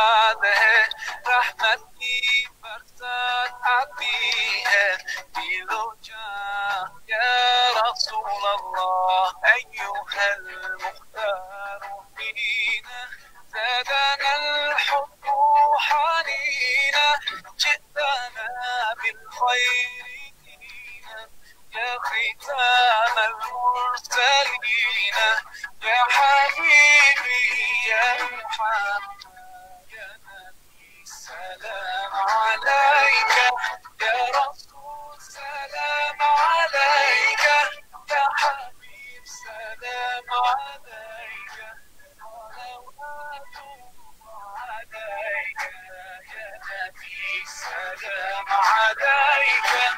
بعده رحمتي برسات عبيها بلوجا يا رسول الله أيها المختار فينا زادنا الحب حنينا جئتنا بالخير دينا يا ختام المرسلين يا حبيبي يا محمد يا نبي سلام عليك يا رسول سلام عليك يا حبيب سلام عليك صلوات عليك يا نبي سلام عليك يا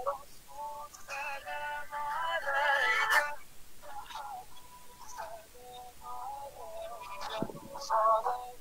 رسول سلام عليك يا حبيب سلام عليك صلوات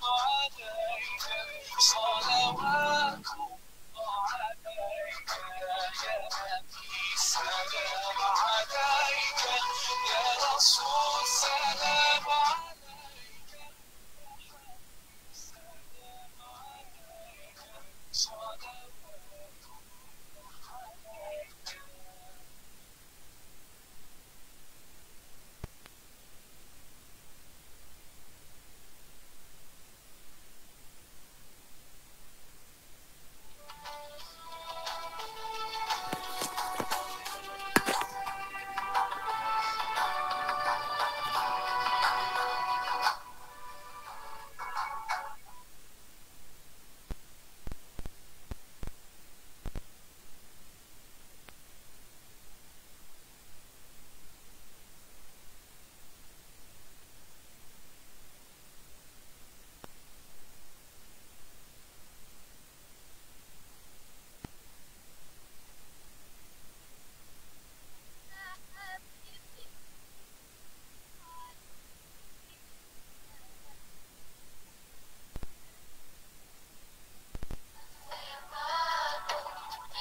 عليك. صلوات الله عليك يا نبي سلام عليك يا رسول سلام عليك يا حبيب سلام عليك صلوات الله عليك.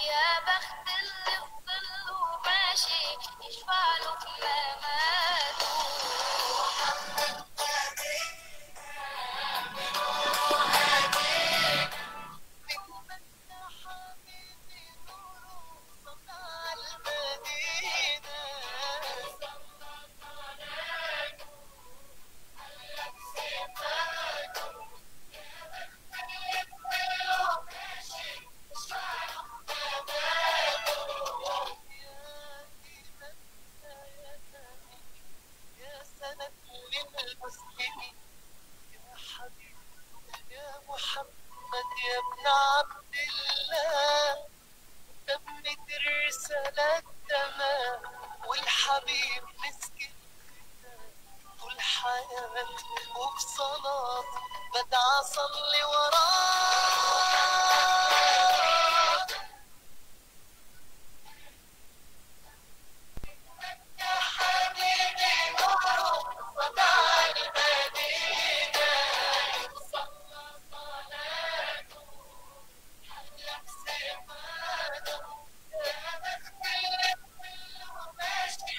يا بخت اللي فضل وماشي يشفع له كلاماته ومنى حبيبي نوره صنع المدينة يا سند للمسلمين يا حبيب يا محمد يا ابن عبد الله تمت الرسالة تمام والحبيب مسك طول حياتي وبصلاتي بدعى أصلي وراه يا حبيبي نوره صدى المدينة صلى صلاته حلق سماته يا بخت اللي كله ماشي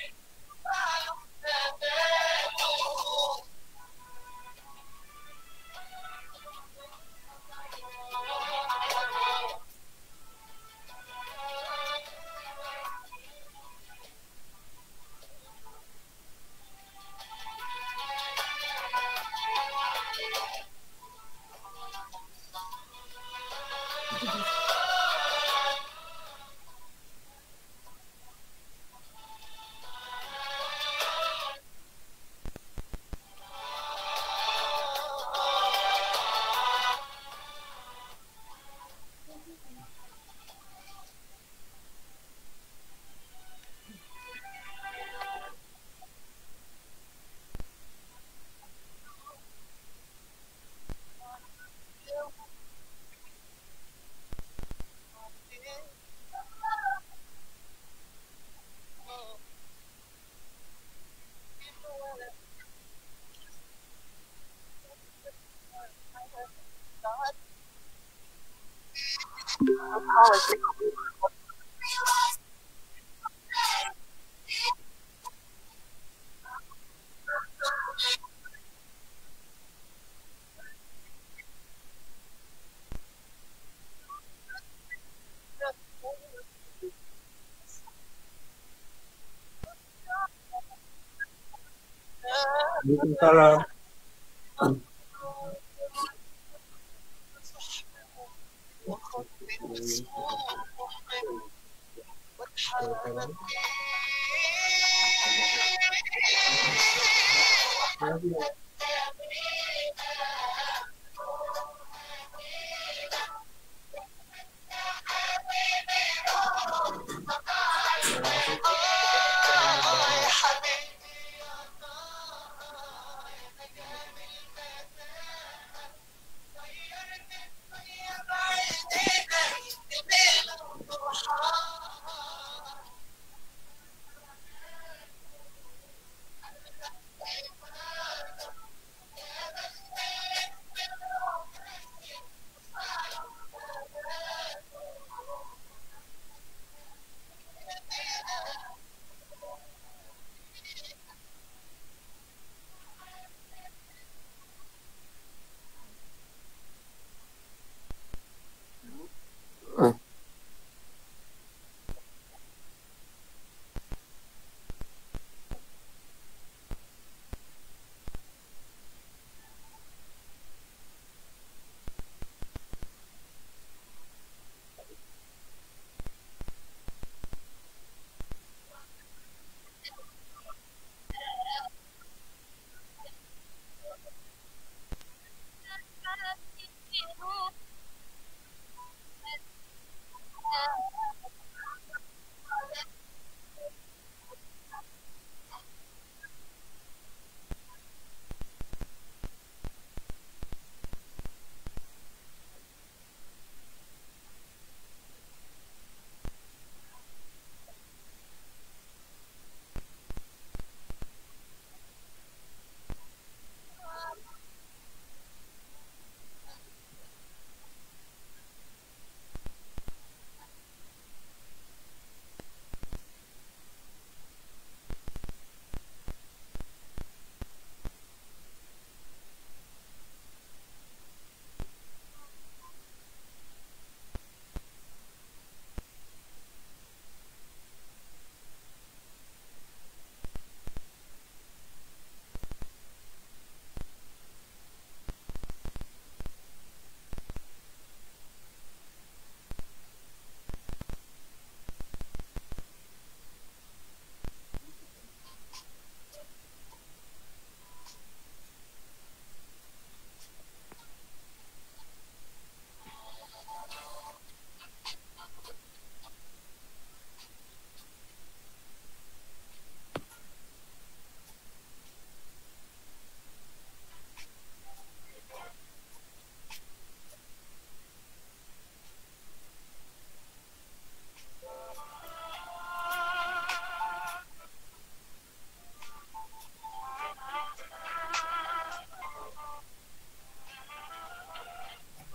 Waalaikumsalam.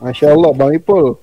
Masya Allah, Bang Ipul.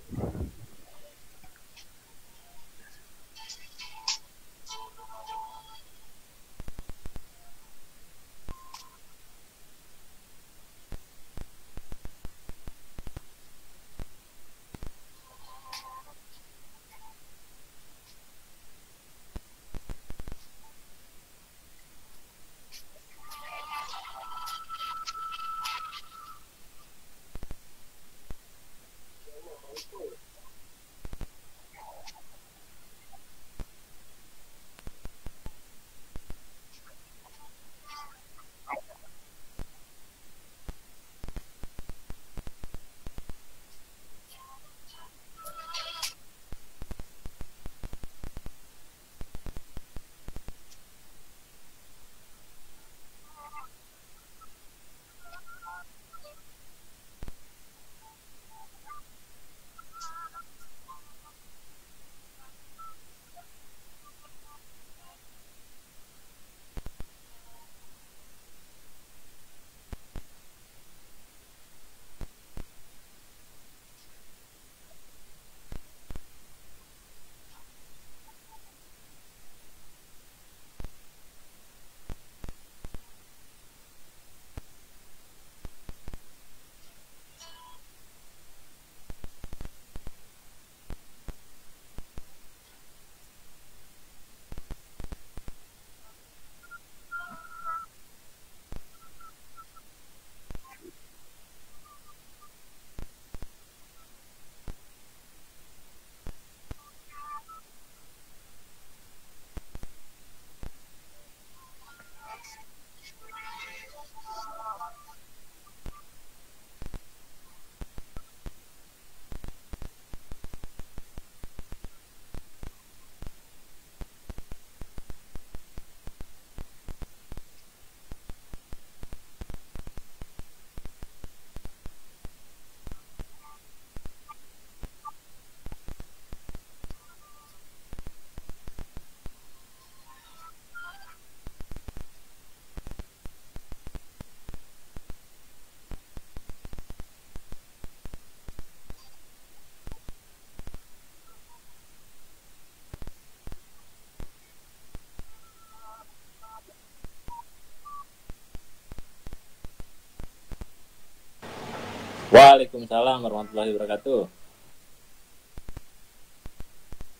Waalaikumsalam warahmatullahi wabarakatuh.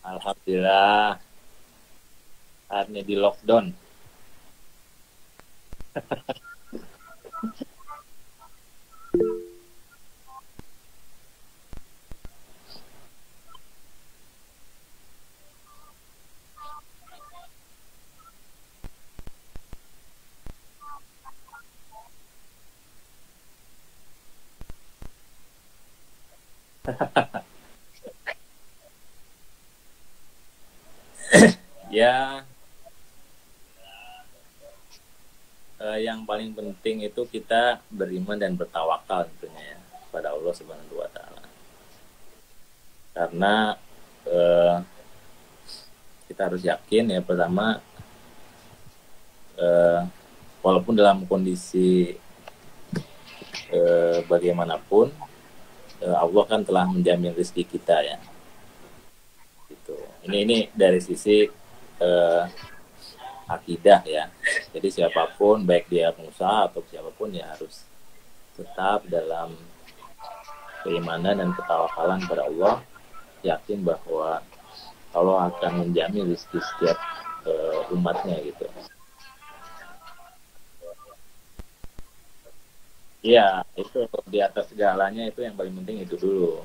Alhamdulillah, hari ini di lockdown. Ya, yang paling penting itu kita beriman dan bertawakal tentunya ya pada Allah Subhanahu wa taala. Karena eh, kita harus yakin ya, pertama walaupun dalam kondisi bagaimanapun, Allah kan telah menjamin rezeki kita ya. Gitu. Ini dari sisi akidah ya. Jadi siapapun, baik dia pengusaha atau siapapun, ya harus tetap dalam keimanan dan ketawakalan pada Allah, yakin bahwa Allah akan menjamin rezeki setiap umatnya gitu. Iya, itu di atas segalanya, itu yang paling penting itu dulu.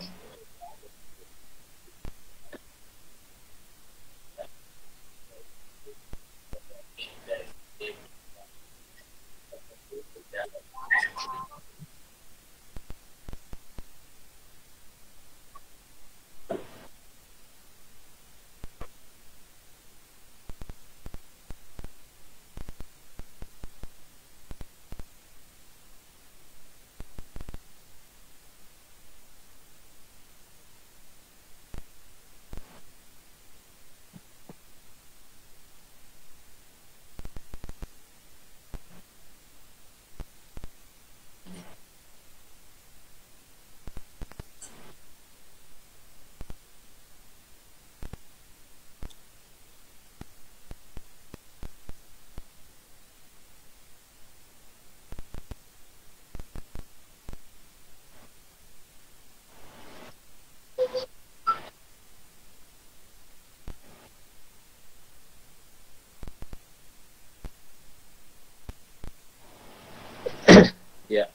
Ya,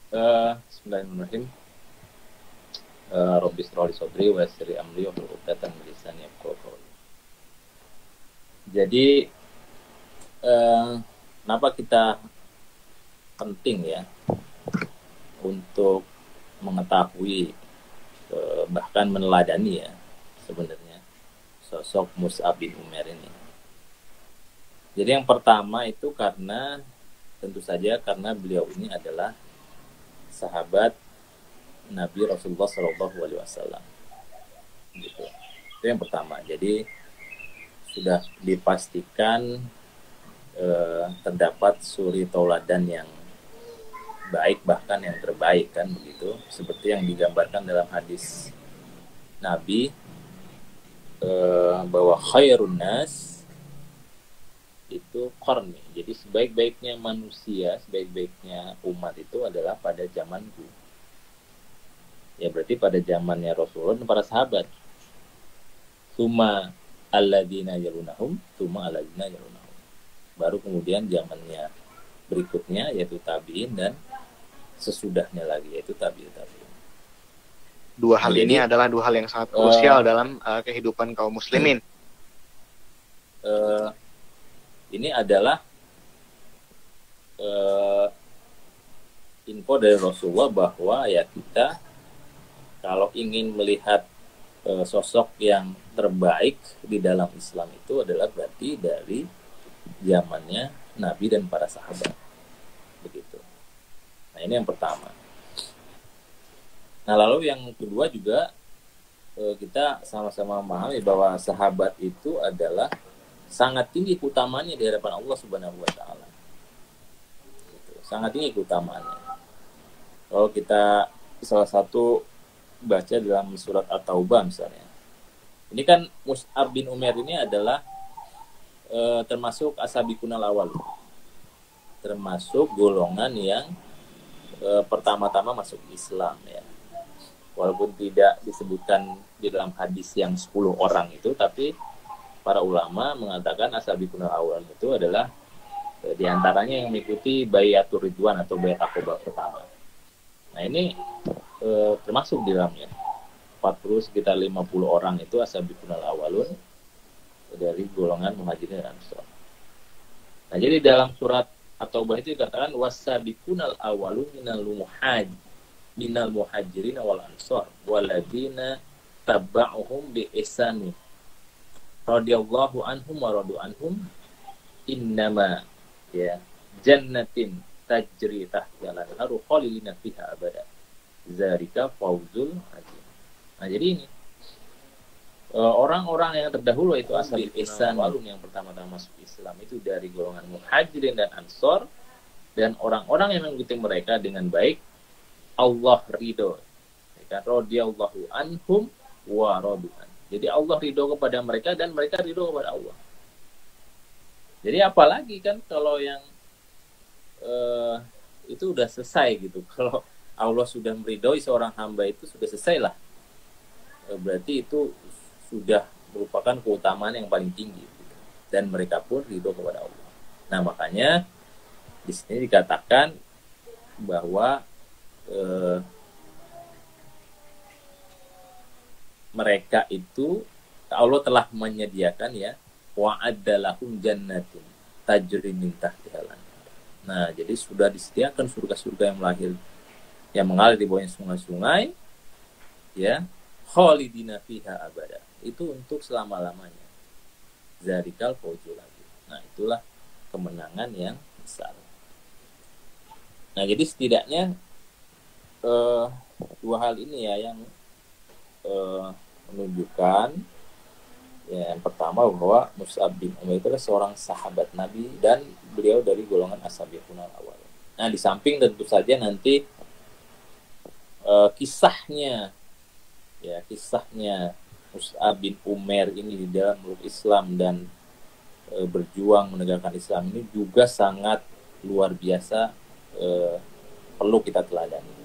bismillahirrahmanirrahim. Rabbi shrah li sadri wa yassir li amri wahlul 'uqdatam min lisani yafqahu qawli. Jadi kenapa kita penting ya untuk mengetahui, bahkan meneladani ya sebenarnya sosok Mus'ab bin Umair ini. Jadi yang pertama itu karena tentu saja karena beliau ini adalah sahabat Nabi Rasulullah SAW. Gitu. Itu yang pertama. Jadi sudah dipastikan terdapat suri tauladan yang baik, bahkan yang terbaik kan begitu. Seperti yang digambarkan dalam hadis Nabi bahwa khairun nas itu qarni. Jadi sebaik-baiknya manusia, sebaik-baiknya umat itu adalah pada zamanku. Ya berarti pada zamannya Rasulullah dan para sahabat. Tsumma alladzina yalunahum, tsumma alladzina yalunahum. Baru kemudian zamannya berikutnya yaitu tabi'in, dan sesudahnya lagi yaitu tabi'ut tabi'in. Dua hal Jadi, ini adalah dua hal yang sangat krusial dalam kehidupan kaum muslimin. Ini adalah info dari Rasulullah bahwa ya kita kalau ingin melihat sosok yang terbaik di dalam Islam itu adalah berarti dari zamannya Nabi dan para sahabat. Begitu. Nah, ini yang pertama. Nah, lalu yang kedua juga kita sama-sama memahami bahwa sahabat itu adalah sangat tinggi keutamaannya di hadapan Allah Subhanahu wa taala. Gitu. Sangat tinggi keutamaannya. Kalau kita salah satu baca dalam surat At-Taubah misalnya. Ini kan Mus'ab bin Umair ini adalah termasuk ashabikunal awal. Termasuk golongan yang pertama-tama masuk Islam ya. walaupun tidak disebutkan di dalam hadis yang 10 orang itu, tapi para ulama mengatakan as-sabiqunal awwalun itu adalah diantaranya yang mengikuti Baiatur Ridwan atau Baiat Aqobah pertama. Nah ini termasuk di dalamnya 40 sekitar 50 orang itu as-sabiqunal awwalun dari golongan Muhajirin dan Ansor. Nah jadi dalam surat At-Taubah itu dikatakan was-sabiqunal awwalun minal muhajirin wal ansor waladina tabba'uhum bi ihsani radhiyallahu anhum wa radu anhum innama ya jannatin tajri tahtiha al-anharu khalidina fiha abada zalika fawzul azim. Nah jadi ini orang-orang yang terdahulu itu ashabil ihsan yang pertama-tama masuk Islam itu dari golongan muhajirin dan ansor, dan orang-orang yang mengikuti mereka dengan baik Allah ridho, ya, radhiyallahu anhum wa radu an. Jadi Allah ridho kepada mereka dan mereka ridho kepada Allah. Jadi apalagi kan kalau yang itu udah selesai gitu. Kalau Allah sudah meridhoi seorang hamba itu sudah selesai lah. Berarti itu sudah merupakan keutamaan yang paling tinggi gitu. Dan mereka pun ridho kepada Allah. Nah makanya di sini dikatakan bahwa mereka itu Allah telah menyediakan ya wa'adalahum jannatin tajri min tahtiha al-anhar. Nah, jadi sudah disediakan surga-surga yang mengalir di bawahnya sungai-sungai ya, khalidina fiha abada. Itu untuk selama-lamanya. Zalikal fawzul azim. Nah, itulah kemenangan yang besar. Nah, jadi setidaknya dua hal ini ya yang menunjukkan ya, yang pertama bahwa Mus'ab bin Umair itu adalah seorang sahabat Nabi dan beliau dari golongan as-sabiqunal awwal. Nah di samping tentu saja nanti kisahnya Mus'ab bin Umair ini di dalam meluk Islam dan berjuang menegakkan Islam ini juga sangat luar biasa, perlu kita teladani.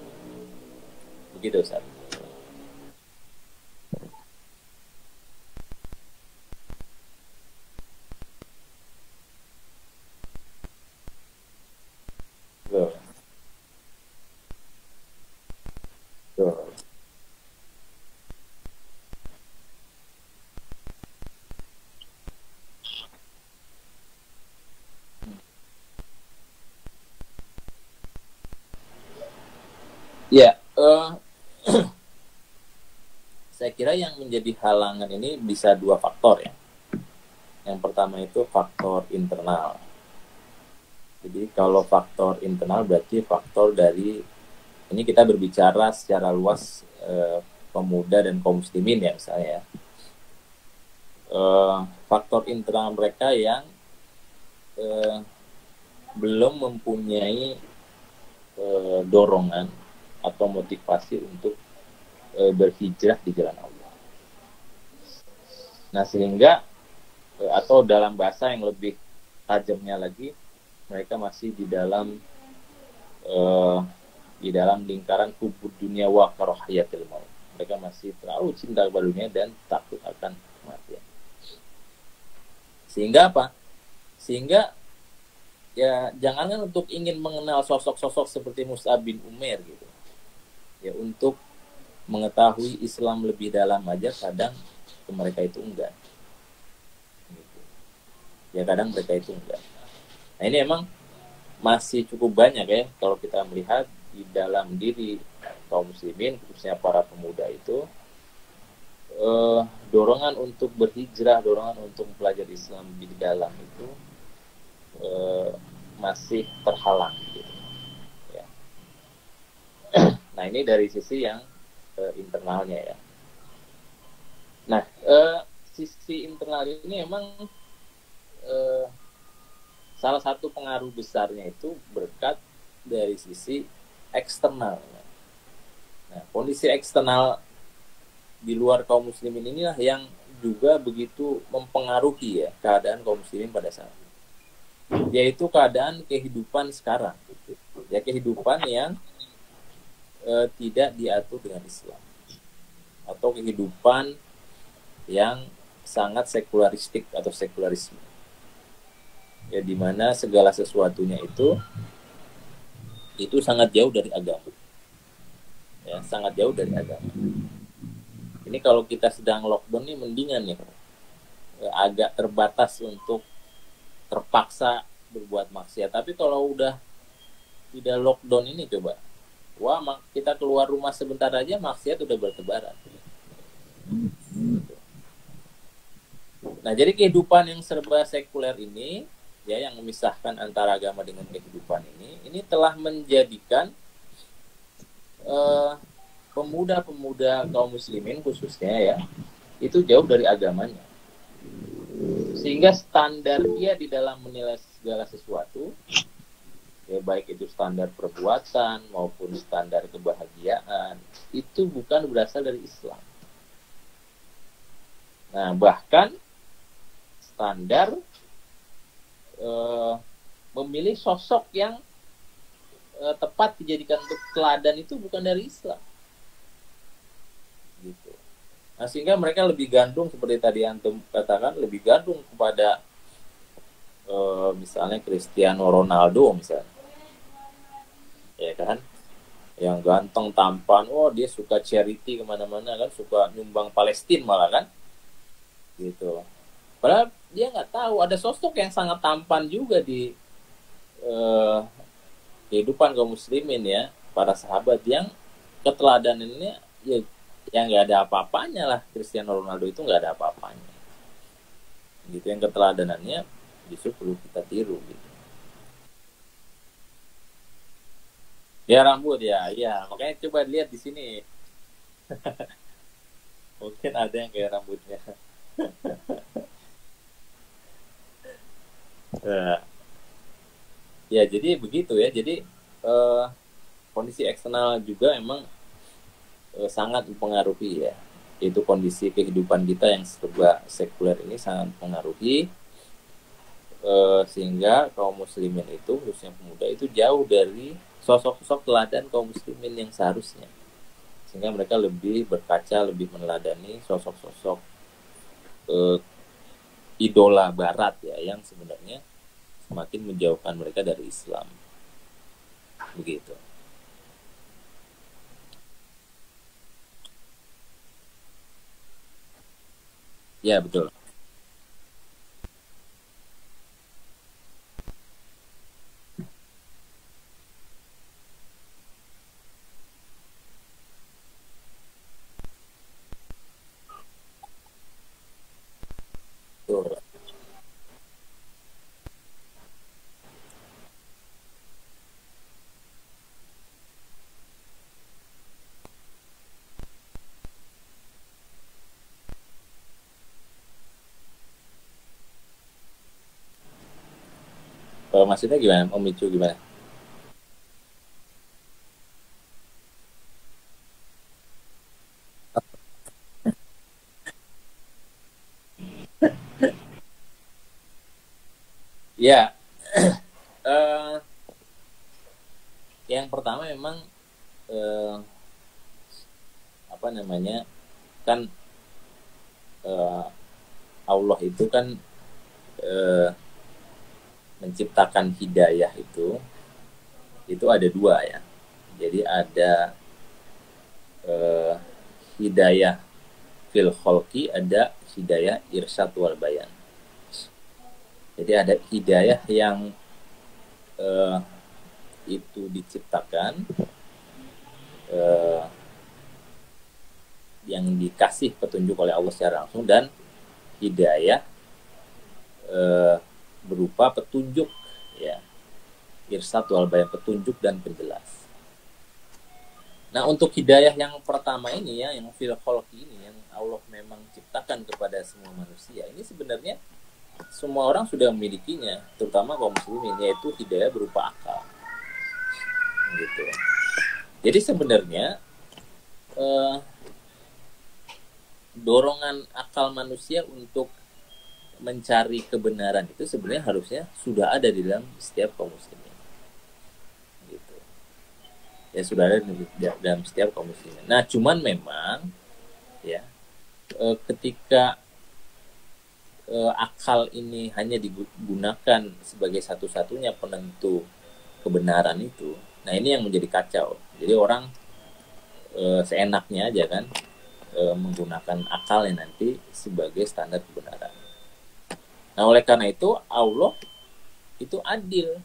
Begitu Ustaz. Betul. Betul. Ya, saya kira yang menjadi halangan ini bisa dua faktor ya. Yang pertama itu faktor internal. Jadi kalau faktor internal berarti faktor dari, ini kita berbicara secara luas pemuda dan kaum muslimin ya misalnya ya. Faktor internal mereka yang belum mempunyai dorongan atau motivasi untuk berhijrah di jalan Allah. Nah sehingga atau dalam bahasa yang lebih tajamnya lagi, mereka masih di dalam lingkaran kubur dunia wa karahiyatil maut. Mereka masih terlalu cinta kepada dunia dan takut akan kematian. Sehingga apa? Sehingga ya jangankan untuk ingin mengenal sosok-sosok seperti Mus'ab bin Umair gitu. Ya untuk mengetahui Islam lebih dalam aja kadang mereka itu enggak. Gitu. Ya kadang mereka itu enggak. Nah ini emang masih cukup banyak ya kalau kita melihat di dalam diri kaum muslimin, khususnya para pemuda itu dorongan untuk berhijrah, dorongan untuk mempelajari Islam di dalam itu masih terhalang gitu. Ya. Nah ini dari sisi yang internalnya ya. Nah sisi internal ini emang salah satu pengaruh besarnya itu berkat dari sisi eksternal. Nah kondisi eksternal di luar kaum muslimin inilah yang juga begitu mempengaruhi ya keadaan kaum muslimin pada saat itu. Yaitu keadaan kehidupan sekarang. Ya kehidupan yang tidak diatur dengan Islam. atau kehidupan yang sangat sekularistik atau sekularisme. Ya, di mana segala sesuatunya itu sangat jauh dari agama. Ya, sangat jauh dari agama. Ini kalau kita sedang lockdown nih mendingan nih. Agak terbatas untuk terpaksa berbuat maksiat. Tapi kalau udah tidak lockdown ini coba, wah, kita keluar rumah sebentar aja maksiat udah bertebaran. Nah, jadi kehidupan yang serba sekuler ini, ya, yang memisahkan antara agama dengan kehidupan ini telah menjadikan pemuda-pemuda kaum muslimin khususnya, ya, itu jauh dari agamanya. Sehingga standar dia di dalam menilai segala sesuatu, ya, baik itu standar perbuatan maupun standar kebahagiaan, itu bukan berasal dari Islam. Nah, bahkan standar memilih sosok yang tepat dijadikan untuk teladan itu bukan dari Islam, gitu. Nah, sehingga mereka lebih gandung, seperti tadi antum katakan, lebih gandung kepada misalnya Cristiano Ronaldo misalnya, ya kan, yang ganteng tampan, oh dia suka charity kemana-mana kan, suka nyumbang Palestina malah kan, gitu. Padahal dia nggak tahu ada sosok yang sangat tampan juga di kehidupan kaum muslimin, ya, para sahabat yang keteladanannya, ya, yang nggak ada apa-apanya lah. Cristiano Ronaldo itu nggak ada apa-apanya, gitu. Yang keteladanannya justru perlu kita tiru, gitu. Ya, rambut, ya, makanya coba lihat di sini. Mungkin ada yang kayak rambutnya. Ya, jadi begitu, ya. Jadi kondisi eksternal juga emang sangat mempengaruhi, ya. Itu kondisi kehidupan kita yang serba sekuler ini sangat mempengaruhi, sehingga kaum muslimin itu, khususnya pemuda itu, jauh dari sosok-sosok teladan kaum muslimin yang seharusnya. Sehingga mereka lebih berkaca, lebih meneladani sosok-sosok idola barat, ya, yang sebenarnya semakin menjauhkan mereka dari Islam, begitu. Ya, betul. Betul. Maksudnya gimana? Memicu gimana? Ya, eh, yang pertama memang apa namanya, kan Allah itu kan menciptakan hidayah itu ada dua, ya. Jadi ada hidayah fil kholqi, ada hidayah irsyad wal bayan. Jadi ada hidayah yang itu diciptakan, yang dikasih petunjuk oleh Allah secara langsung, dan hidayah berupa petunjuk, ya, irsyad wal bayan, petunjuk dan penjelas. Nah, untuk hidayah yang pertama ini, ya, yang fil kholqi ini, yang Allah memang ciptakan kepada semua manusia, ini sebenarnya semua orang sudah memilikinya, terutama kaum muslimin, yaitu hidayah berupa akal, gitu. Jadi sebenarnya dorongan akal manusia untuk mencari kebenaran itu sebenarnya harusnya sudah ada di dalam setiap kaum muslimin, gitu. Ya, sudah ada di dalam setiap kaum muslimin. Nah, cuman memang ya. Ketika akal ini hanya digunakan sebagai satu-satunya penentu kebenaran itu, nah ini yang menjadi kacau. Jadi orang seenaknya aja kan menggunakan akalnya nanti sebagai standar kebenaran. Nah oleh karena itu Allah itu adil,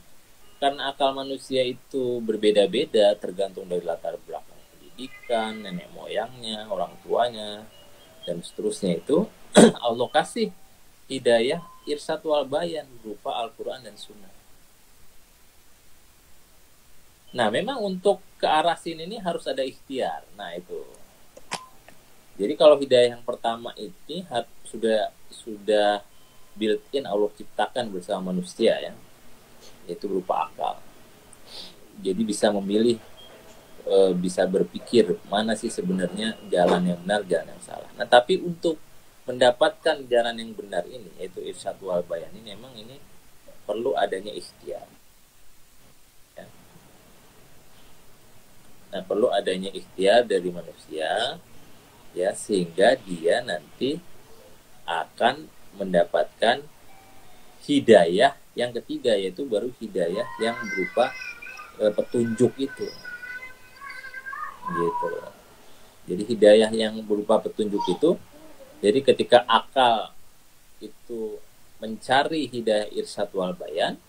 karena akal manusia itu berbeda-beda tergantung dari latar belakang pendidikan, nenek moyangnya, orang tuanya, dan seterusnya itu Allah kasih hidayah irsyad wal bayan berupa Al-Quran dan Sunnah. Nah memang untuk ke arah sini ini harus ada ikhtiar. Nah itu. Jadi kalau hidayah yang pertama ini sudah built-in Allah ciptakan bersama manusia ya, yaitu berupa akal. Jadi bisa memilih, bisa berpikir mana sih sebenarnya jalan yang benar, jalan yang salah. Nah tapi untuk mendapatkan jalan yang benar ini, yaitu irsyad wal bayan ini, memang ini perlu adanya ikhtiar. Ya. Nah perlu adanya ikhtiar dari manusia, ya, sehingga dia nanti akan mendapatkan hidayah yang ketiga, yaitu baru hidayah yang berupa petunjuk itu, gitu. Jadi hidayah yang berupa petunjuk itu, jadi ketika akal itu mencari hidayah irsyad wal bayan,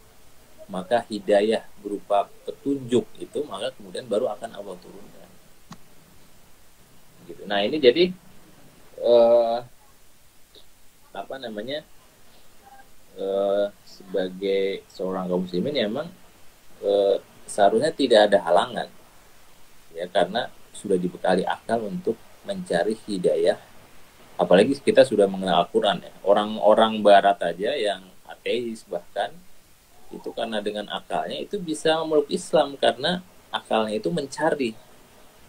maka hidayah berupa petunjuk itu maka kemudian baru akan Allah turunkan. Gitu. Nah ini jadi sebagai seorang kaum muslimin ya memang seharusnya tidak ada halangan ya, karena sudah dibekali akal untuk mencari hidayah. Apalagi kita sudah mengenal Al-Quran ya. Orang-orang barat aja yang ateis bahkan itu karena dengan akalnya itu bisa memeluk Islam, karena akalnya itu mencari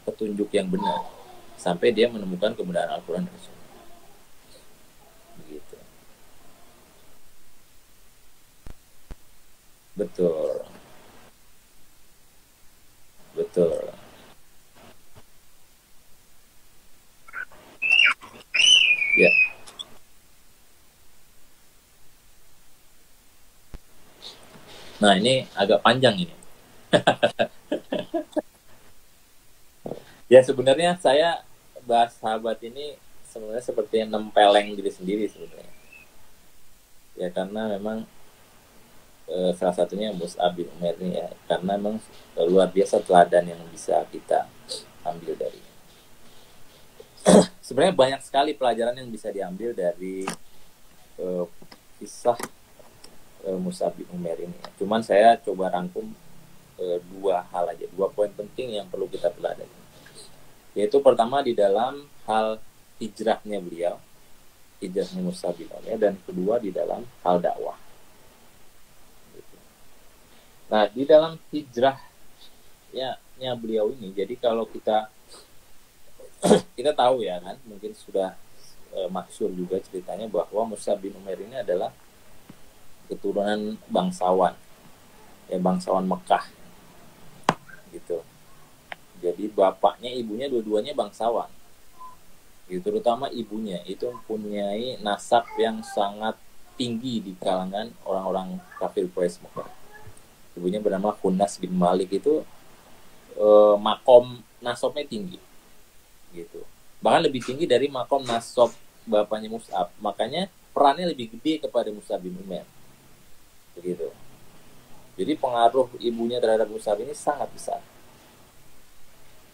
petunjuk yang benar sampai dia menemukan kebenaran Al-Quran dan Sunnah. Begitu. Betul. Betul. Ya. Nah, ini agak panjang ini. Ya, sebenarnya saya bahas sahabat ini sebenarnya seperti nempeleng diri sendiri sebenarnya. Ya, karena memang salah satunya Mus'ab bin Umair ini ya, karena memang luar biasa teladan yang bisa kita ambil dari. Sebenarnya banyak sekali pelajaran yang bisa diambil dari kisah Mus'ab bin Umair ini. Cuman saya coba rangkum dua hal aja, dua poin penting yang perlu kita teladani. Yaitu pertama di dalam hal hijrahnya beliau, hijrahnya Mus'ab bin Umair, dan kedua di dalam hal dakwah. Nah, di dalam hijrahnya beliau ini, jadi kalau kita tahu ya kan, mungkin sudah masyhur juga ceritanya bahwa Mus'ab bin Umair ini adalah keturunan bangsawan, ya bangsawan Mekah, gitu. Jadi bapaknya, ibunya dua-duanya bangsawan, gitu. Terutama ibunya itu mempunyai nasab yang sangat tinggi di kalangan orang-orang kafir Quraisy Mekah. Ibunya bernama Khunas bin Malik, itu makom nasabnya tinggi, gitu. Bahkan lebih tinggi dari makom nasab bapaknya Mus'ab. Makanya perannya lebih gede kepada Mus'ab bin Umair, begitu. Jadi pengaruh ibunya terhadap Mus'ab ini sangat besar.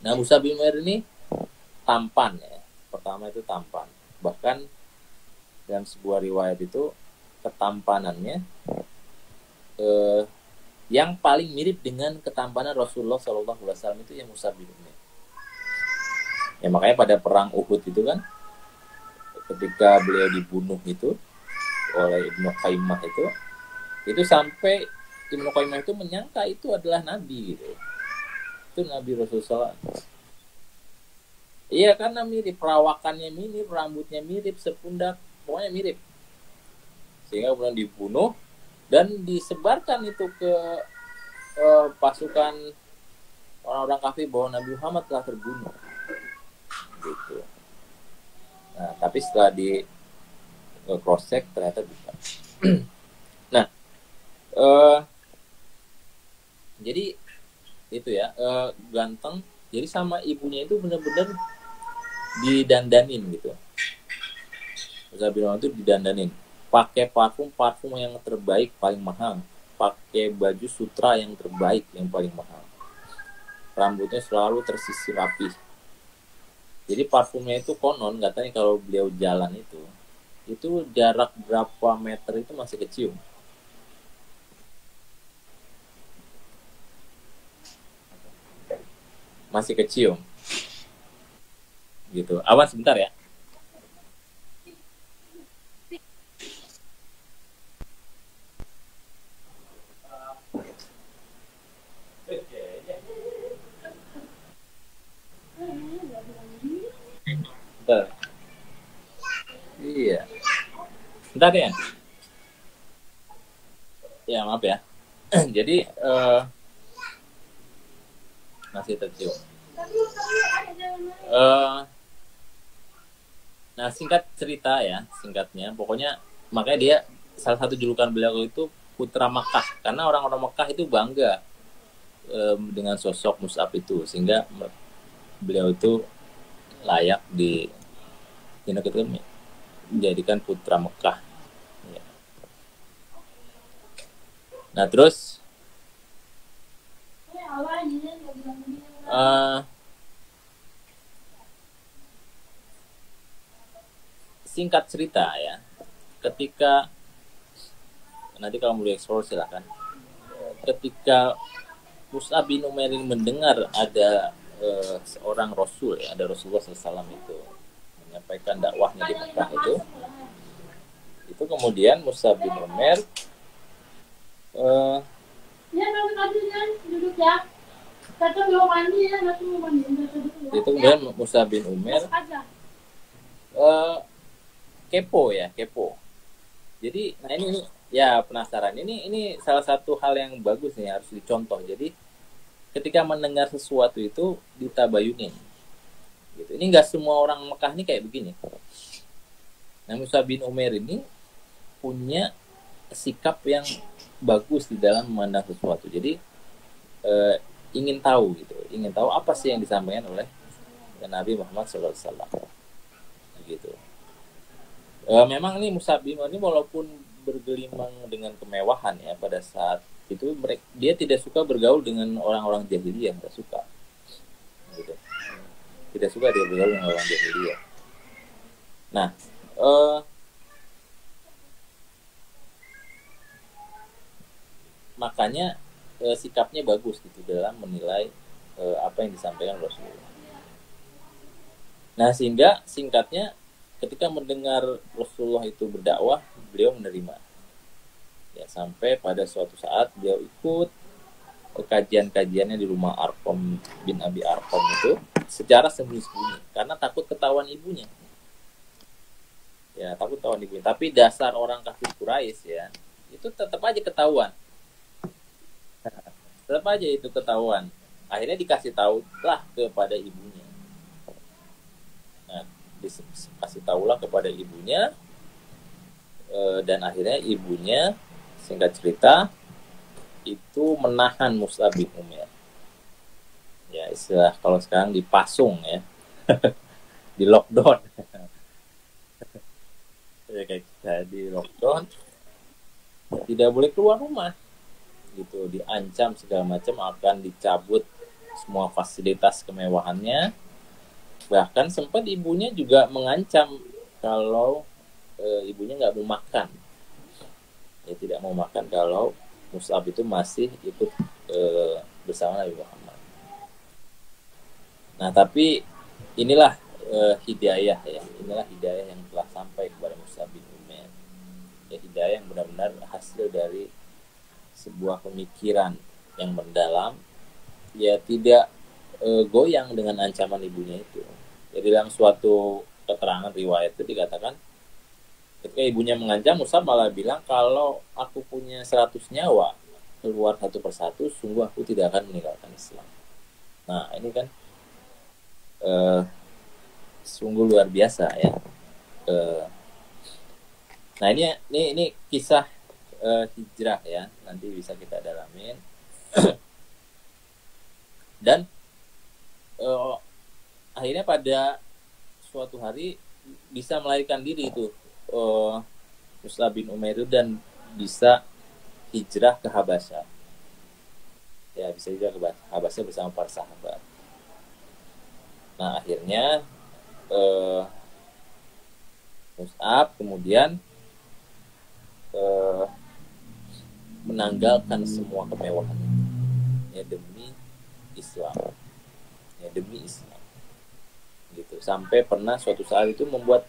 Nah, Mus'ab bin Umair ini tampan ya. Pertama itu tampan. Bahkan dalam sebuah riwayat itu ketampanannya yang paling mirip dengan ketampanan Rasulullah SAW itu yang Mus'ab bin Umair. Ya makanya pada perang Uhud itu kan, ketika beliau dibunuh itu oleh Ibnu Qayyimah itu sampai Ibnu Qayyimah itu menyangka itu adalah Nabi gitu. Itu Nabi Rasulullah. Iya, karena mirip, perawakannya mirip, rambutnya mirip, sepundak, pokoknya mirip. Sehingga kemudian dibunuh dan disebarkan itu ke pasukan orang-orang kafir bahwa Nabi Muhammad telah terbunuh. Gitu. Nah, tapi setelah di cross check ternyata bukan. Nah, jadi itu ya, ganteng. Jadi sama ibunya itu benar-benar didandanin gitu. Mus'ab bin Umair itu didandanin. Pakai parfum yang terbaik paling mahal. Pakai baju sutra yang terbaik yang paling mahal. Rambutnya selalu tersisir rapi. Jadi parfumnya itu konon katanya kalau beliau jalan itu jarak berapa meter itu masih kecium. Masih kecium. Gitu. Awan sebentar ya. Bentar. Iya. Bentar ya. Ya maaf ya. Jadi masih tercium. Nah singkat cerita ya, singkatnya, pokoknya makanya dia salah satu julukan beliau itu Putra Makkah, karena orang-orang Makkah itu bangga dengan sosok Mus'ab itu, sehingga beliau itu layak dijadikan Putra Makkah. Ya. Nah terus singkat cerita ya, ketika nanti kalau mau dieksplor silakan. Ketika Mus'ab bin Umair mendengar ada seorang Rasul ya, ada Rasulullah SAW itu menyampaikan dakwahnya di Mekah itu kemudian Mus'ab bin Umair itu kemudian Mus'ab bin Umair kepo. Jadi, nah ini ya penasaran. Ini salah satu hal yang bagus nih, harus dicontoh. Jadi, ketika mendengar sesuatu itu ditabayunin. Gitu. Ini nggak semua orang Mekah ini kayak begini. Nah, Mus'ab bin Umair ini punya sikap yang bagus di dalam memandang sesuatu. Jadi, ingin tahu apa sih yang disampaikan oleh Nabi Muhammad SAW. Gitu. Memang ini Mus'ab bin Umair ini walaupun bergelimang dengan kemewahan ya pada saat itu, dia tidak suka bergaul dengan orang-orang jahiliyah, tidak suka. Gitu. Tidak suka dia bergaul dengan orang jahiliyah. Nah, makanya sikapnya bagus gitu dalam menilai apa yang disampaikan Rasulullah. Nah, sehingga singkatnya ketika mendengar Rasulullah itu berdakwah, beliau menerima. Ya, sampai pada suatu saat beliau ikut kajian-kajiannya di rumah Arqam bin Abi Arqam itu secara sembunyi-sembunyi karena takut ketahuan ibunya. Ya, takut ketahuan ibunya. Tapi dasar orang kafir Quraisy ya, itu tetap aja ketahuan. Tetap aja itu ketahuan. Akhirnya dikasih tahu lah kepada ibunya. Nah, dikasih tahulah kepada ibunya, dan akhirnya ibunya, singkat cerita, itu menahan Mus'ab bin Umair. Ya, istilah kalau sekarang dipasung ya. Di lockdown. Ya, kayak kita di lockdown, tidak boleh keluar rumah. Gitu, diancam segala macam akan dicabut semua fasilitas kemewahannya. Bahkan sempat ibunya juga mengancam kalau ibunya nggak mau makan. Ya, tidak mau makan kalau Mus'ab itu masih ikut bersama Nabi Muhammad. Nah, tapi inilah hidayah ya. Inilah hidayah yang telah sampai kepada Mus'ab bin Umair. Ya, hidayah yang benar-benar hasil dari sebuah pemikiran yang mendalam. Ya, tidak goyang dengan ancaman ibunya itu. Jadi dalam suatu keterangan riwayat itu dikatakan ketika ibunya mengancam, Mus'ab malah bilang kalau aku punya 100 nyawa keluar satu persatu, sungguh aku tidak akan meninggalkan Islam. Nah, ini kan sungguh luar biasa ya. Eh, nah ini kisah hijrah ya, nanti bisa kita dalamin. Dan akhirnya pada suatu hari bisa melarikan diri itu Mus'ab bin Umair itu, dan bisa hijrah ke Habasyah. Ya, bisa hijrah ke Habasyah bersama para sahabat. Nah, akhirnya Mus'ab kemudian menanggalkan semua kemewahan ya demi Islam. Ya demi Islam. Gitu. Sampai pernah suatu saat itu membuat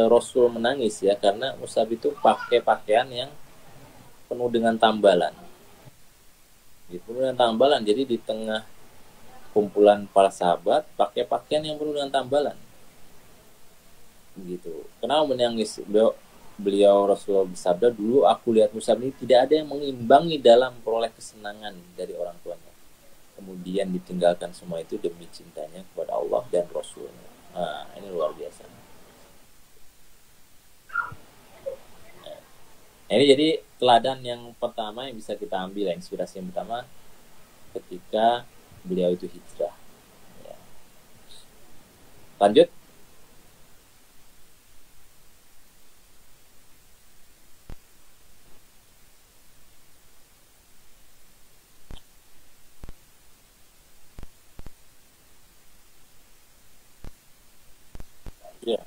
Rasul menangis ya, karena Mus'ab itu pakai pakaian yang penuh dengan tambalan. Gitu, penuh dengan tambalan. Jadi di tengah kumpulan para sahabat pakai pakaian yang penuh dengan tambalan. Gitu. Kenapa menangis? Beliau Rasulullah bersabda, dulu aku lihat Mus'ab ini tidak ada yang mengimbangi dalam peroleh kesenangan dari orang tuanya. Kemudian ditinggalkan semua itu demi cintanya kepada Allah dan Rasulnya. Nah, ini luar biasa. Nah, ini jadi teladan yang pertama yang bisa kita ambil, inspirasi yang pertama ketika beliau itu hijrah. Ya. Lanjut. Ya.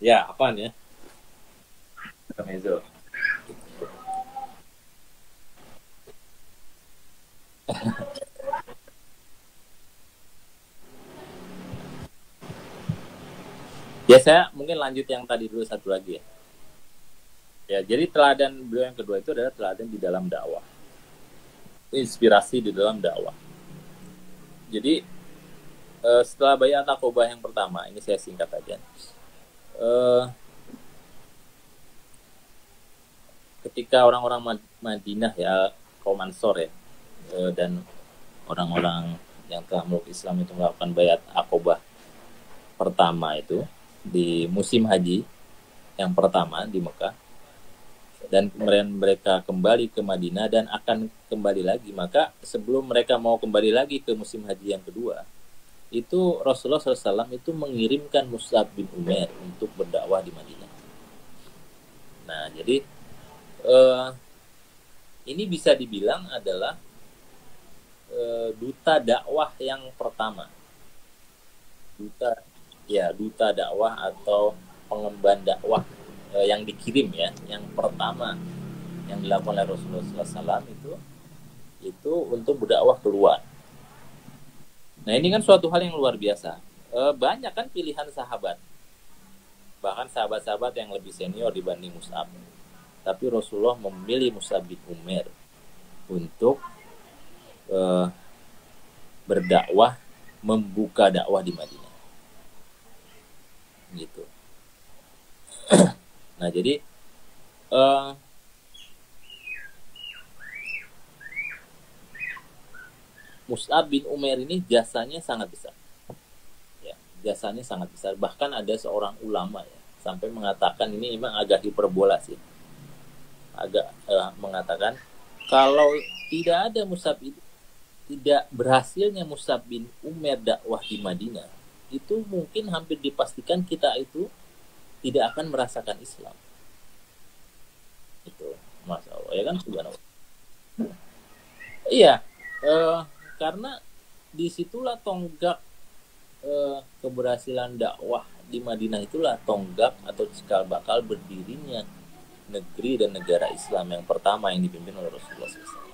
Ya, apaan ya? Intermezzo. Ya, saya mungkin lanjut yang tadi dulu satu lagi ya. Ya, jadi teladan beliau yang kedua itu adalah teladan di dalam dakwah. Inspirasi di dalam dakwah. Jadi setelah Baiat Aqobah yang pertama, ini saya singkat aja. Ketika orang-orang Madinah ya, kaum Ansor ya, dan orang-orang yang telah meluk Islam itu melakukan Baiat Aqobah pertama itu di musim haji yang pertama di Mekah, dan kemudian mereka kembali ke Madinah dan akan kembali lagi. Maka sebelum mereka mau kembali lagi ke musim haji yang kedua, itu Rasulullah SAW itu mengirimkan Mus'ab bin Umair untuk berdakwah di Madinah. Nah, jadi ini bisa dibilang adalah duta dakwah yang pertama. Duta dakwah atau pengemban dakwah yang dikirim ya, yang pertama yang dilakukan oleh Rasulullah SAW itu untuk berdakwah keluar. Nah, ini kan suatu hal yang luar biasa. Banyak kan pilihan sahabat, bahkan sahabat-sahabat yang lebih senior dibanding Mus'ab, tapi Rasulullah memilih Mus'ab bin Umair untuk berdakwah, membuka dakwah di Madinah. Gitu. Nah, jadi Mus'ab bin Umair ini jasanya sangat besar. Ya, jasanya sangat besar. Bahkan ada seorang ulama ya sampai mengatakan, ini memang agak hiperbola sih. Agak mengatakan kalau tidak ada Mus'ab itu, tidak berhasilnya Mus'ab bin Umair dakwah di Madinah, itu mungkin hampir dipastikan kita itu tidak akan merasakan Islam. Itu, Masya Allah, ya kan? Subhanallah. Iya, karena disitulah tonggak keberhasilan dakwah di Madinah, itulah tonggak atau cikal bakal berdirinya negeri dan negara Islam yang pertama yang dipimpin oleh Rasulullah SAW.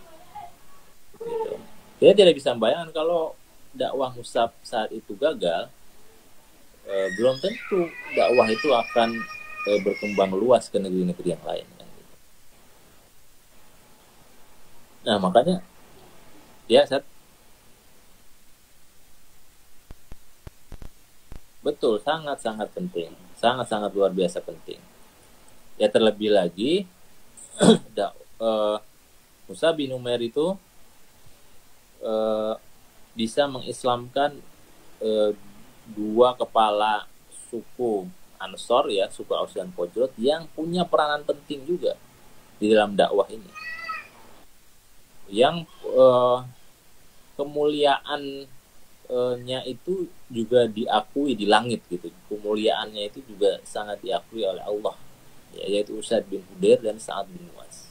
Gitu. Dia tidak bisa membayangkan kalau dakwah Mus'ab saat itu gagal, belum tentu dakwah itu akan berkembang luas ke negeri-negeri yang lain. Nah, makanya ya betul, sangat-sangat penting, sangat-sangat luar biasa penting. Ya terlebih lagi Musa bin Umair itu bisa mengislamkan dua kepala suku Ansor, ya, suku Aus dan Khazraj, yang punya peranan penting juga di dalam dakwah ini. Yang kemuliaannya itu juga diakui di langit gitu. Kemuliaannya itu juga sangat diakui oleh Allah, yaitu Usaid bin Hudair dan Sa'ad bin Mu'az.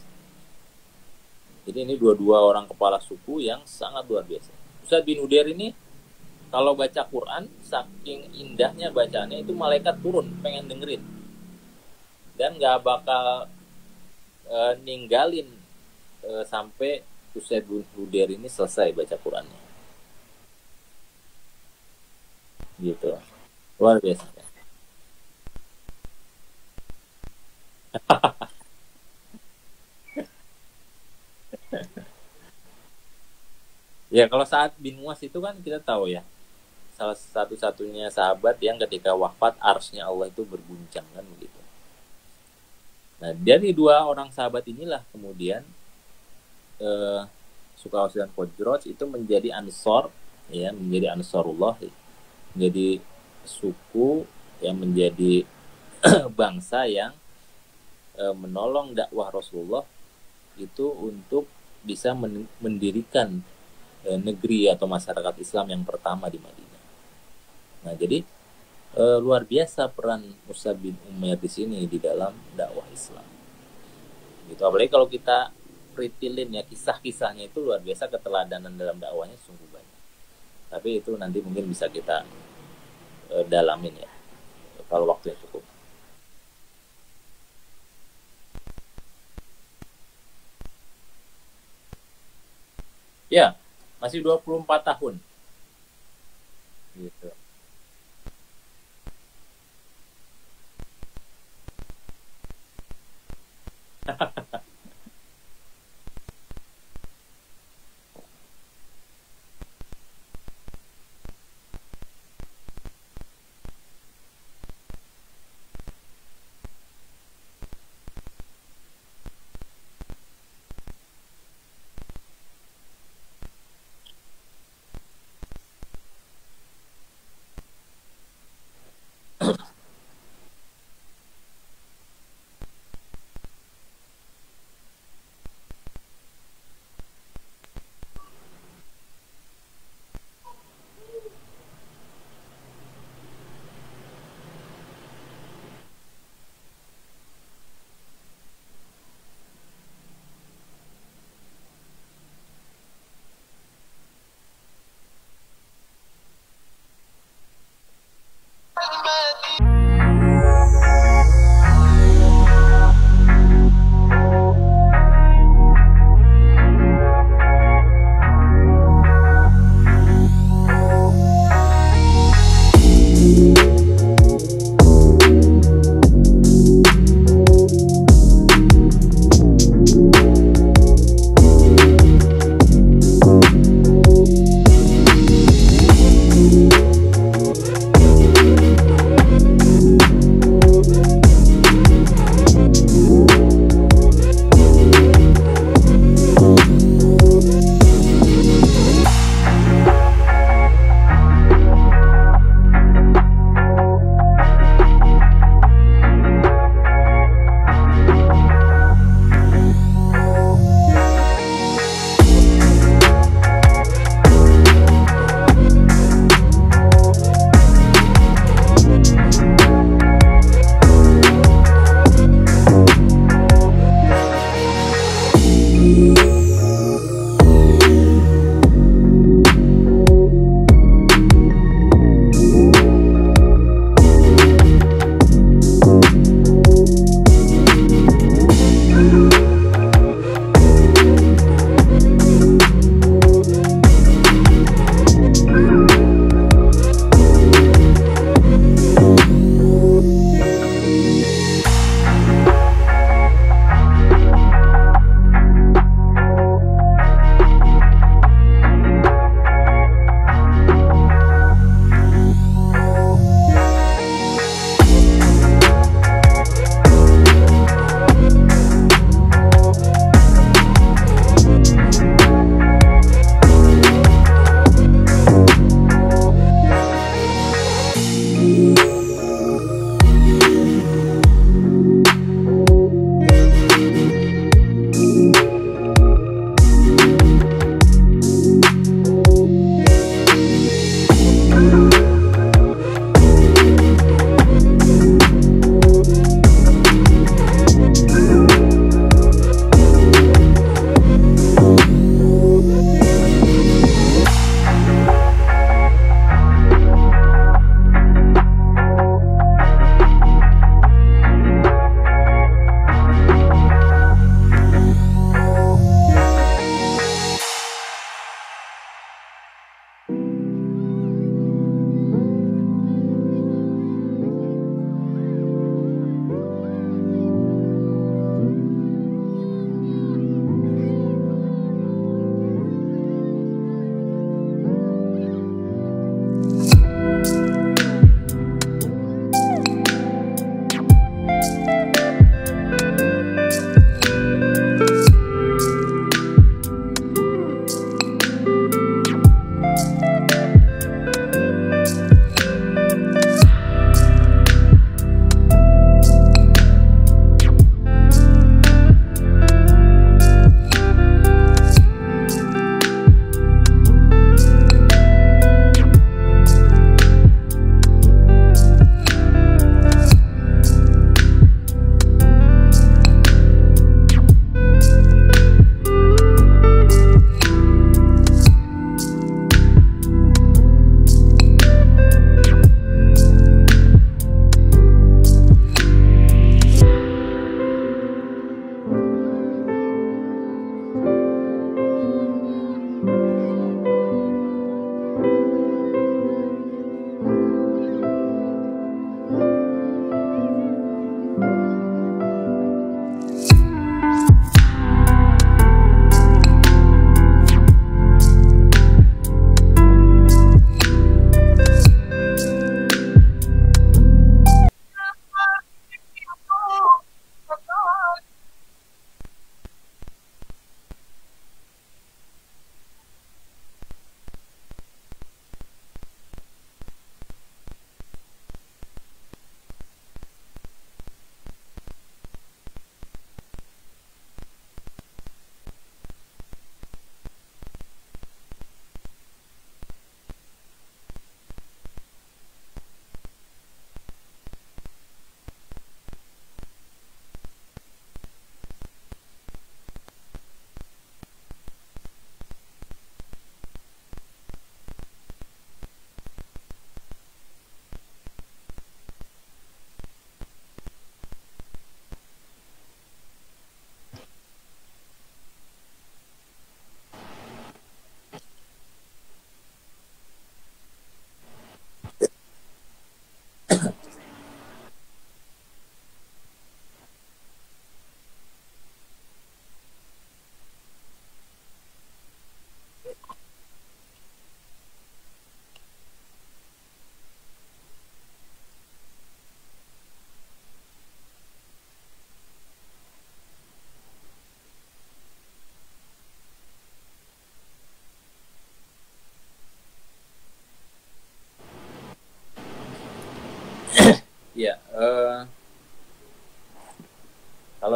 Jadi ini dua-dua orang kepala suku yang sangat luar biasa. Usaid bin Hudair ini kalau baca Quran, saking indahnya bacaannya itu malaikat turun pengen dengerin, dan nggak bakal ninggalin sampai Usaid bin Hudair ini selesai baca Qurannya. Gitu, luar biasa. Ya kalau Sa'ad bin Mu'az itu kan kita tahu ya, salah satu-satunya sahabat yang ketika wafat arsy-nya Allah itu berguncang kan begitu. Nah, dari dua orang sahabat inilah kemudian suku Aus dan Khazraj itu menjadi Ansor, ya, menjadi Ansarullah, menjadi suku yang menjadi bangsa yang menolong dakwah Rasulullah itu untuk bisa mendirikan negeri atau masyarakat Islam yang pertama di Madinah. Nah, jadi luar biasa peran Musa bin Umair di sini di dalam dakwah Islam. Gitu. Apalagi kalau kita ritilin ya kisah-kisahnya itu luar biasa, keteladanan dalam dakwahnya sungguh banyak. Tapi itu nanti mungkin bisa kita dalamin ya kalau waktunya cukup. Ya, masih 24 tahun. Gitu.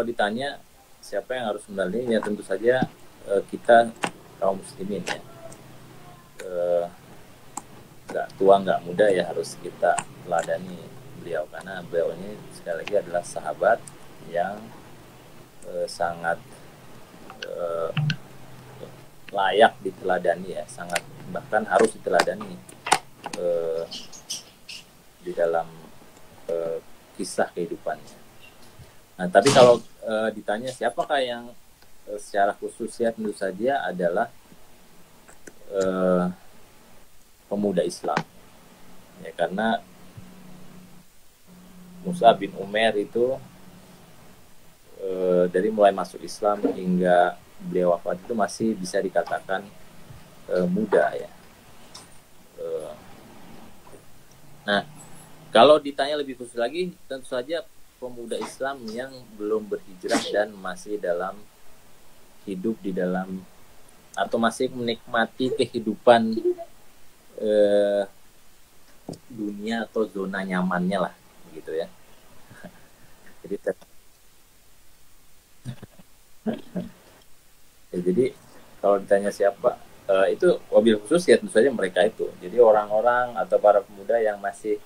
kalau ditanya siapa yang harus meneladani, ya tentu saja kita kaum muslimin ya. Nggak tua nggak muda ya harus kita teladani beliau, karena beliau ini sekali lagi adalah sahabat yang sangat layak diteladani ya, sangat bahkan harus diteladani di dalam kisah kehidupannya. Nah, tapi kalau ditanya siapakah yang secara khusus ya, tentu saja adalah pemuda Islam ya, karena Mus'ab bin Umair itu dari mulai masuk Islam hingga beliau wafat itu masih bisa dikatakan muda ya. Nah, kalau ditanya lebih khusus lagi, tentu saja pemuda Islam yang belum berhijrah dan masih dalam hidup di dalam atau masih menikmati kehidupan dunia atau zona nyamannya lah, gitu ya. Jadi kalau ditanya siapa, itu wabil khusus ya tentu saja mereka itu. Jadi orang-orang atau para pemuda yang masih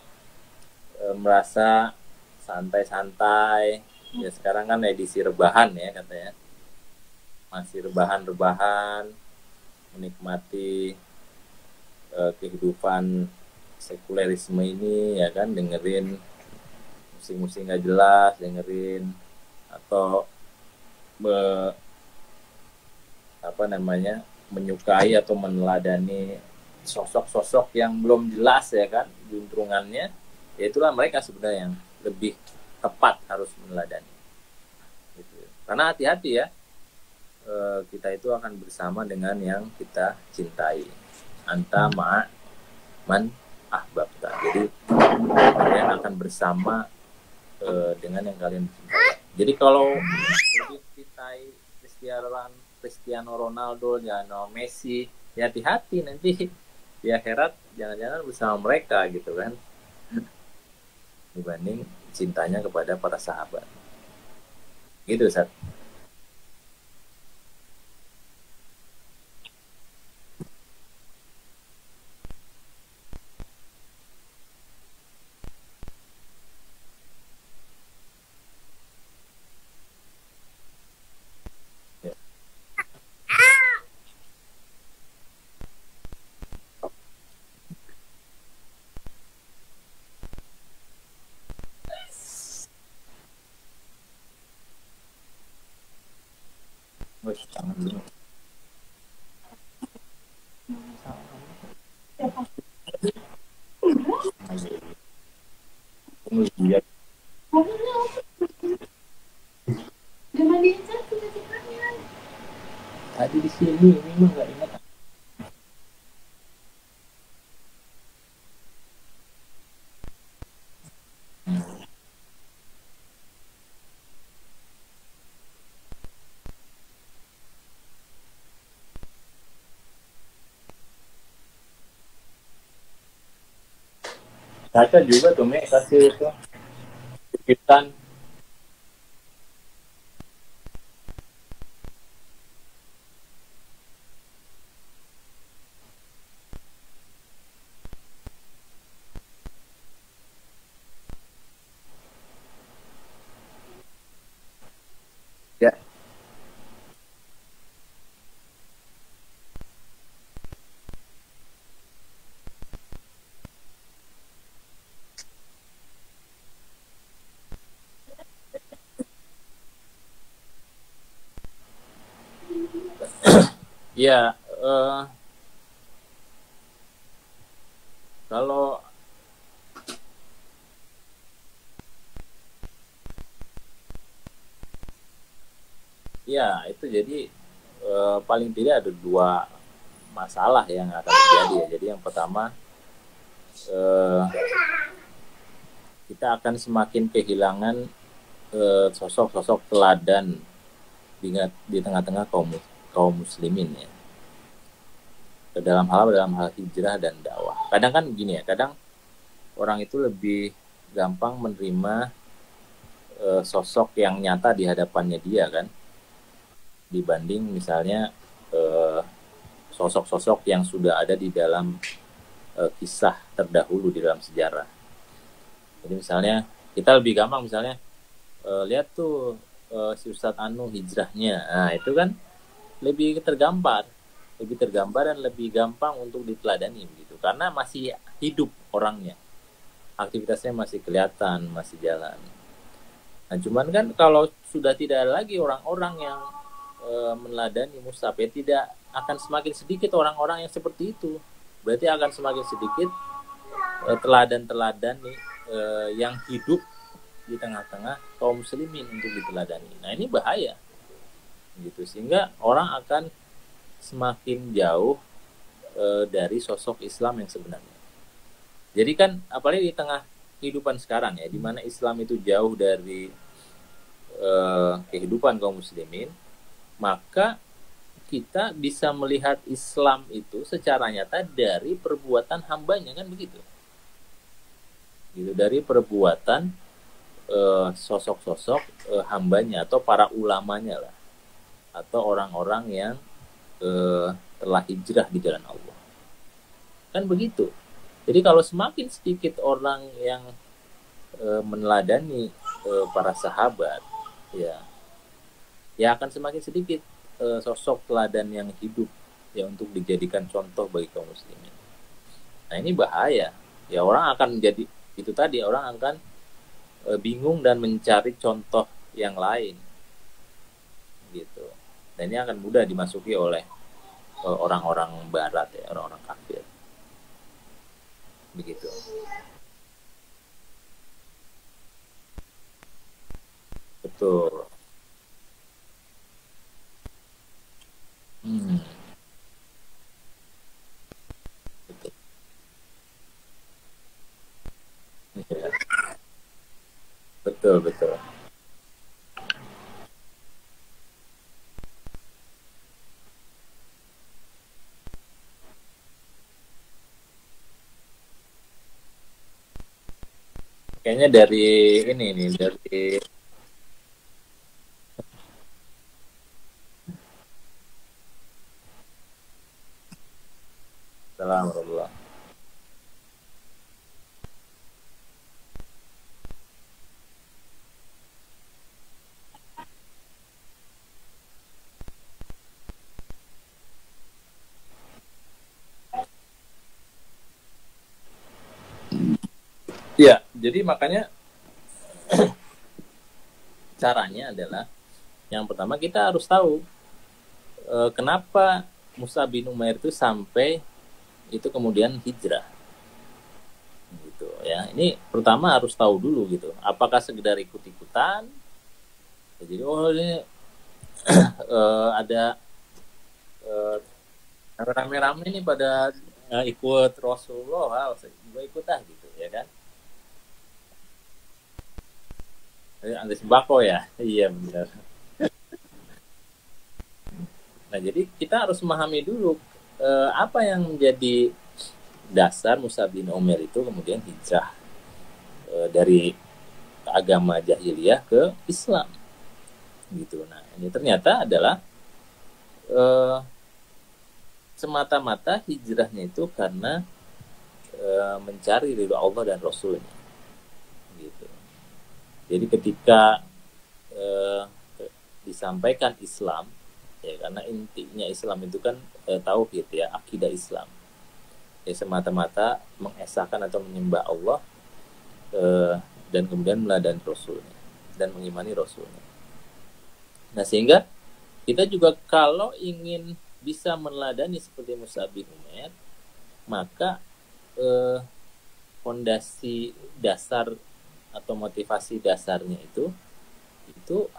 merasa santai-santai, ya sekarang kan edisi rebahan ya katanya, masih rebahan-rebahan, menikmati kehidupan sekulerisme ini ya kan, dengerin musik-musik nggak jelas, dengerin atau menyukai atau meneladani sosok-sosok yang belum jelas ya kan juntrungannya, ya itulah mereka sebenarnya yang lebih tepat harus meneladani gitu. Karena hati-hati ya, kita itu akan bersama dengan yang kita cintai, anta ma man ahbabta. Jadi kalian akan bersama dengan yang kalian cintai. Jadi kalau lebih cintai Cristiano Ronaldo, Lionel Messi, ya hati-hati nanti di akhirat jangan-jangan bersama mereka gitu kan, dibanding cintanya kepada para sahabat gitu Ustaz. Jangan dulu. Iya. Tadi di sini ini mah nggak ingat. Kakak juga tuh Me kasih itu titipan. Ya. Ya, kalau ya itu jadi paling tidak ada dua masalah yang akan terjadi ya. Jadi yang pertama, kita akan semakin kehilangan sosok-sosok teladan di tengah-tengah kaum muslimin ya. Dalam hal hijrah dan dakwah. Kadang kan gini ya, kadang orang itu lebih gampang menerima sosok yang nyata di hadapannya dia kan, dibanding misalnya sosok-sosok yang sudah ada di dalam kisah terdahulu di dalam sejarah. Jadi misalnya kita lebih gampang misalnya lihat tuh si Ustadz Anu hijrahnya, nah itu kan lebih tergambar dan lebih gampang untuk diteladani begitu, karena masih hidup orangnya, aktivitasnya masih kelihatan, masih jalan. Nah cuman kan kalau sudah tidak ada lagi orang-orang yang meneladani Mus'ab, ya tidak akan semakin sedikit orang-orang yang seperti itu, berarti akan semakin sedikit teladan-teladan yang hidup di tengah-tengah kaum muslimin untuk diteladani. Nah ini bahaya gitu, sehingga orang akan semakin jauh dari sosok Islam yang sebenarnya. Jadi kan apalagi di tengah kehidupan sekarang ya, di mana Islam itu jauh dari kehidupan kaum muslimin, maka kita bisa melihat Islam itu secara nyata dari perbuatan hambanya, kan begitu. Gitu, dari perbuatan sosok-sosok hambanya atau para ulamanya lah, atau orang-orang yang telah hijrah di jalan Allah, kan begitu. Jadi kalau semakin sedikit orang yang meneladani para sahabat, ya akan semakin sedikit sosok teladan yang hidup ya untuk dijadikan contoh bagi kaum muslimin. Nah ini bahaya ya, orang akan menjadi itu tadi, orang akan bingung dan mencari contoh yang lain gitu, dan ini akan mudah dimasuki oleh orang-orang barat ya, orang-orang kafir begitu. Betul. Betul. Ya, betul betul. Kayaknya dari ini nih, dari Alhamdulillah. Ya, jadi makanya caranya adalah yang pertama kita harus tahu kenapa Mus'ab bin Umair itu sampai itu kemudian hijrah gitu ya. Ini pertama harus tahu dulu gitu, apakah sekedar ikut-ikutan, jadi ini ada rame-rame nih pada ikut Rasulullah, gue ikut gitu ya kan. Anti sembako ya, iya benar. Nah jadi kita harus memahami dulu apa yang menjadi dasar Mus'ab bin Umair itu kemudian hijrah dari agama jahiliyah ke Islam gitu. Nah ini ternyata adalah semata-mata hijrahnya itu karena mencari ridho Allah dan Rasulnya gitu. Jadi ketika disampaikan Islam ya, karena intinya Islam itu kan tauhid ya, akidah Islam ya, semata-mata mengesahkan atau menyembah Allah dan kemudian meladani Rasulnya dan mengimani Rasulnya. Nah sehingga kita juga kalau ingin bisa meneladani seperti Mus'ab bin Umair, maka fondasi dasar atau motivasi dasarnya itu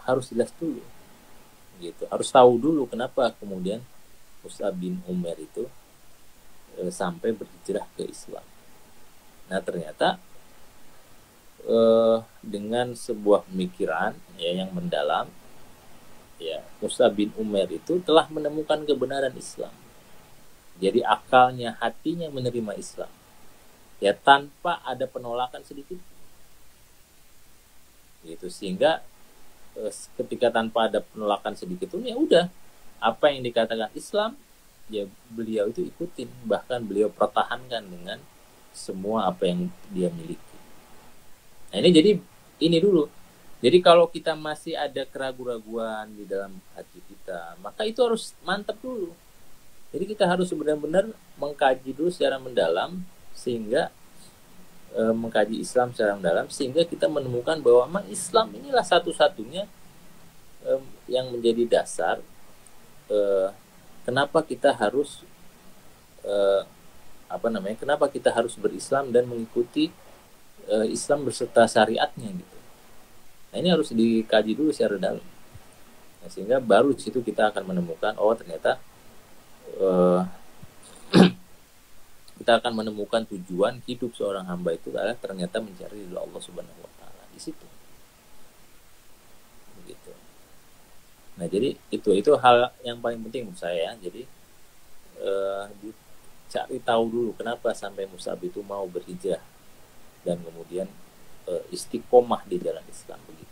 harus jelas dulu gitu, harus tahu dulu kenapa kemudian Mus'ab bin Umair itu sampai berhijrah ke Islam. Nah ternyata dengan sebuah pemikiran ya yang mendalam ya, Mus'ab bin Umair itu telah menemukan kebenaran Islam. Jadi akalnya, hatinya menerima Islam ya, tanpa ada penolakan sedikit gitu. Sehingga ketika tanpa ada penolakan sedikit pun, ya udah, apa yang dikatakan Islam ya beliau itu ikutin, bahkan beliau pertahankan dengan semua apa yang dia miliki. Nah ini jadi ini dulu. Jadi kalau kita masih ada keraguan-raguan di dalam hati kita, maka itu harus mantap dulu. Jadi kita harus benar-benar mengkaji dulu secara mendalam, sehingga mengkaji Islam secara mendalam, sehingga kita menemukan bahwa memang Islam inilah satu-satunya yang menjadi dasar kenapa kita harus kenapa kita harus berislam dan mengikuti Islam beserta syariatnya gitu. Nah ini harus dikaji dulu secara dalam. Nah, sehingga baru di situ kita akan menemukan ternyata kita akan menemukan tujuan hidup seorang hamba itu adalah ternyata mencari ridho Allah Subhanahu wa taala di situ. Begitu. Nah, jadi itu hal yang paling penting menurut saya. Jadi cari tahu dulu kenapa sampai Mus'ab itu mau berhijrah dan kemudian istiqomah di jalan Islam begitu.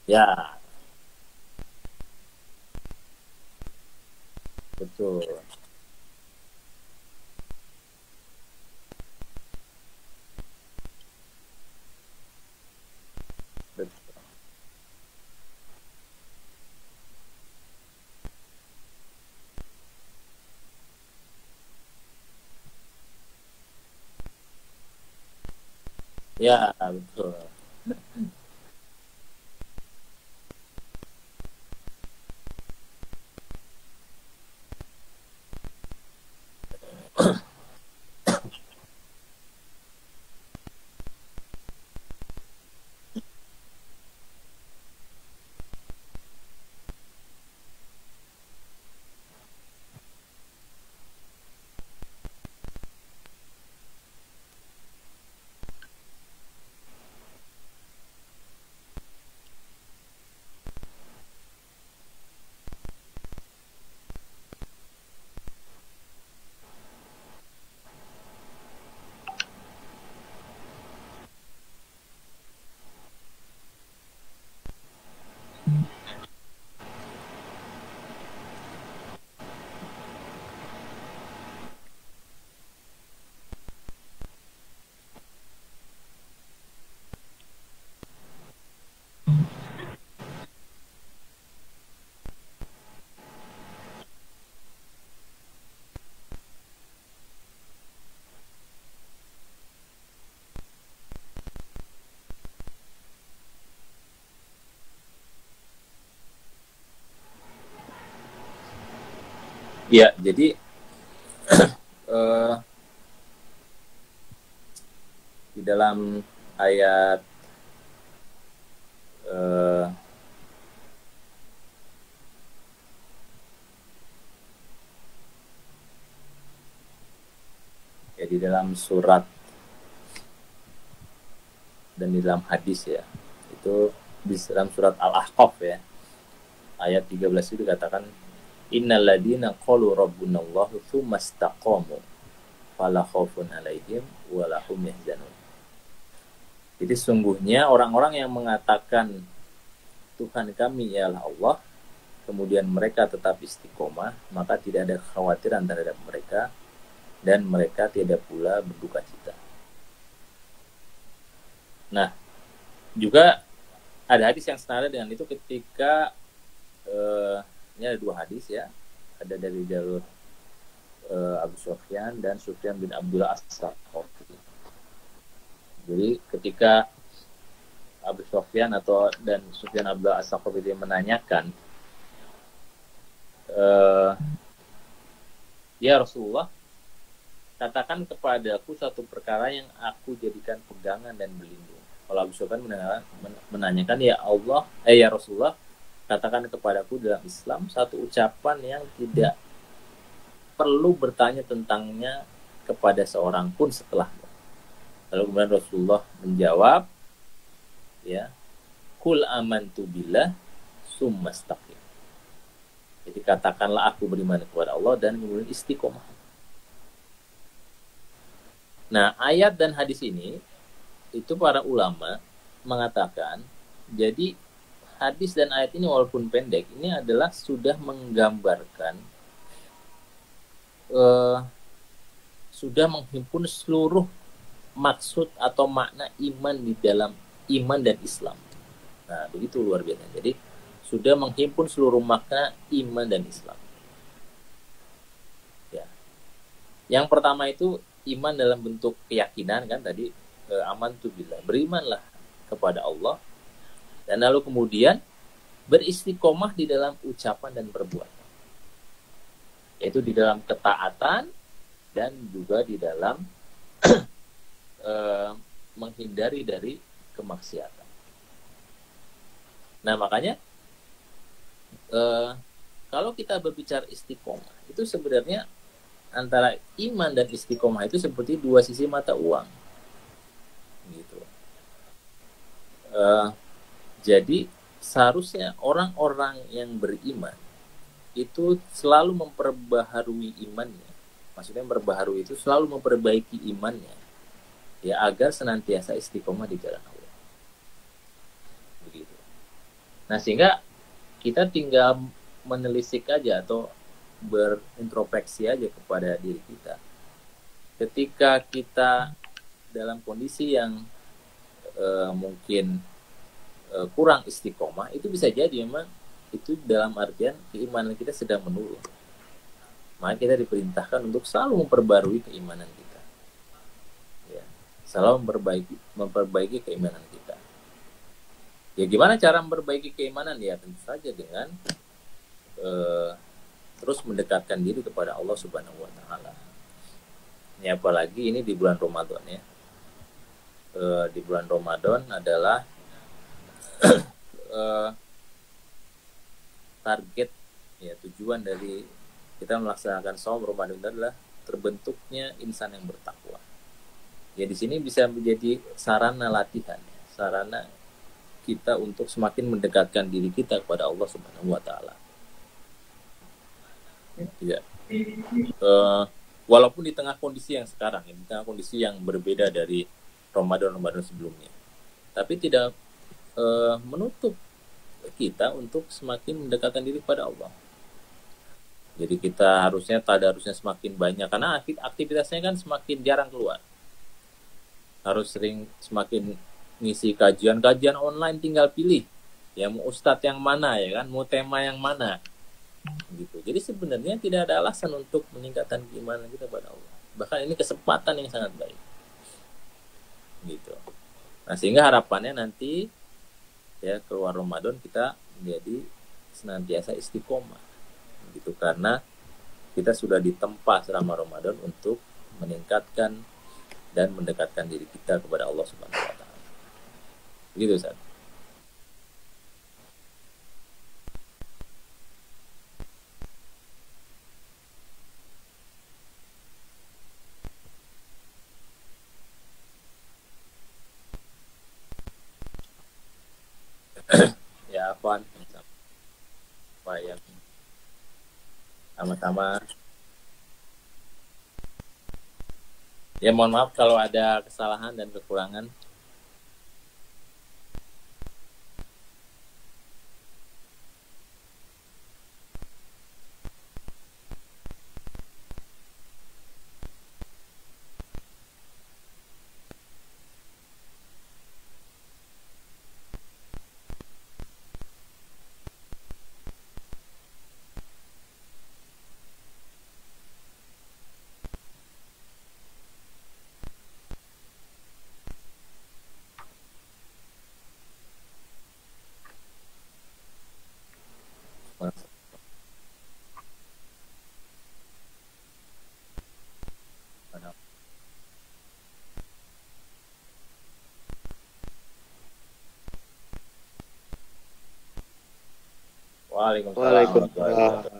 Ya, betul. Betul. Ya, betul. Ya, jadi di dalam ayat di dalam surat dan di dalam hadis ya, itu di dalam surat Al-Ahqaf ya, ayat 13 itu dikatakan innal ladina qalu rabbunallahu tsumma istaqamu fala khaufun 'alaihim wa la hum yahzanun. Jadi sungguhnya orang-orang yang mengatakan Tuhan kami ialah Allah, kemudian mereka tetap istiqomah, maka tidak ada kekhawatiran terhadap mereka dan mereka tidak pula berduka cita. Nah, juga ada hadis yang senada dengan itu ketika ini ada dua hadis ya, ada dari jalur Abu Sufyan dan Sufyan bin Abdullah As-Saqafi. Jadi ketika Abu Sufyan dan Sufyan Abdullah As-Saqafi dia menanyakan, ya Rasulullah, katakan kepadaku satu perkara yang aku jadikan pegangan dan berlindung. Kalau Abu Sufyan menanyakan, ya Allah, ya Rasulullah, katakan kepadaku dalam Islam satu ucapan yang tidak perlu bertanya tentangnya kepada seorang pun setelahmu. Lalu kemudian Rasulullah menjawab, ya, kul amantu billah summa istaqim. Jadi katakanlah aku beriman kepada Allah dan kemudian istiqomah. Nah, ayat dan hadis ini itu para ulama mengatakan, jadi hadis dan ayat ini walaupun pendek, ini adalah sudah menggambarkan, sudah menghimpun seluruh maksud atau makna iman di dalam iman dan Islam. Nah, begitu luar biasa. Jadi sudah menghimpun seluruh makna iman dan Islam. Ya. Yang pertama itu iman dalam bentuk keyakinan kan tadi, amantu billah, berimanlah kepada Allah, dan lalu kemudian beristiqomah di dalam ucapan dan perbuatan, yaitu di dalam ketaatan dan juga di dalam menghindari dari kemaksiatan. Nah, makanya kalau kita berbicara istiqomah, itu sebenarnya antara iman dan istiqomah itu seperti dua sisi mata uang, gitu. Jadi seharusnya orang-orang yang beriman itu selalu memperbaharui imannya. Maksudnya memperbaharui itu selalu memperbaiki imannya, ya, agar senantiasa istiqomah di jalan Allah. Begitu. Nah, sehingga kita tinggal menelisik aja atau berintrospeksi aja kepada diri kita. Ketika kita dalam kondisi yang mungkin kurang istiqomah, itu bisa jadi memang itu dalam artian keimanan kita sedang menurun. Maka kita diperintahkan untuk selalu memperbarui keimanan kita, ya, selalu memperbaiki keimanan kita. Ya, gimana cara memperbaiki keimanan? Ya, tentu saja dengan terus mendekatkan diri kepada Allah Subhanahu wa Ta'ala. Ini apalagi ini di bulan Ramadan, ya. Di bulan Ramadan adalah target, ya, tujuan dari kita melaksanakan shaum Ramadan itu adalah terbentuknya insan yang bertakwa. Ya, di sini bisa menjadi sarana latihan, sarana kita untuk semakin mendekatkan diri kita kepada Allah Subhanahu wa Ta'ala. Ya. Walaupun di tengah kondisi yang sekarang, di tengah kondisi yang berbeda dari Ramadan sebelumnya, tapi tidak menutup kita untuk semakin mendekatkan diri kepada Allah. Jadi kita harusnya tadarusnya semakin banyak, karena aktivitasnya kan semakin jarang keluar. Harus sering semakin ngisi kajian online, tinggal pilih ya mau ustadz yang mana, ya kan, mau tema yang mana. Gitu. Jadi sebenarnya tidak ada alasan untuk meningkatkan keimanan kita kepada Allah. Bahkan ini kesempatan yang sangat baik. Gitu. Nah, sehingga harapannya nanti, ya, keluar Ramadan kita menjadi senantiasa istiqomah. Gitu, karena kita sudah ditempa selama Ramadan untuk meningkatkan dan mendekatkan diri kita kepada Allah Subhanahu wa Ta'ala. Begitu, Ustaz. Ya, Afwan, apa yang sama-sama. Ya, mohon maaf kalau ada kesalahan dan kekurangan. Waalaikumsalam warahmatullahi wabarakatuh.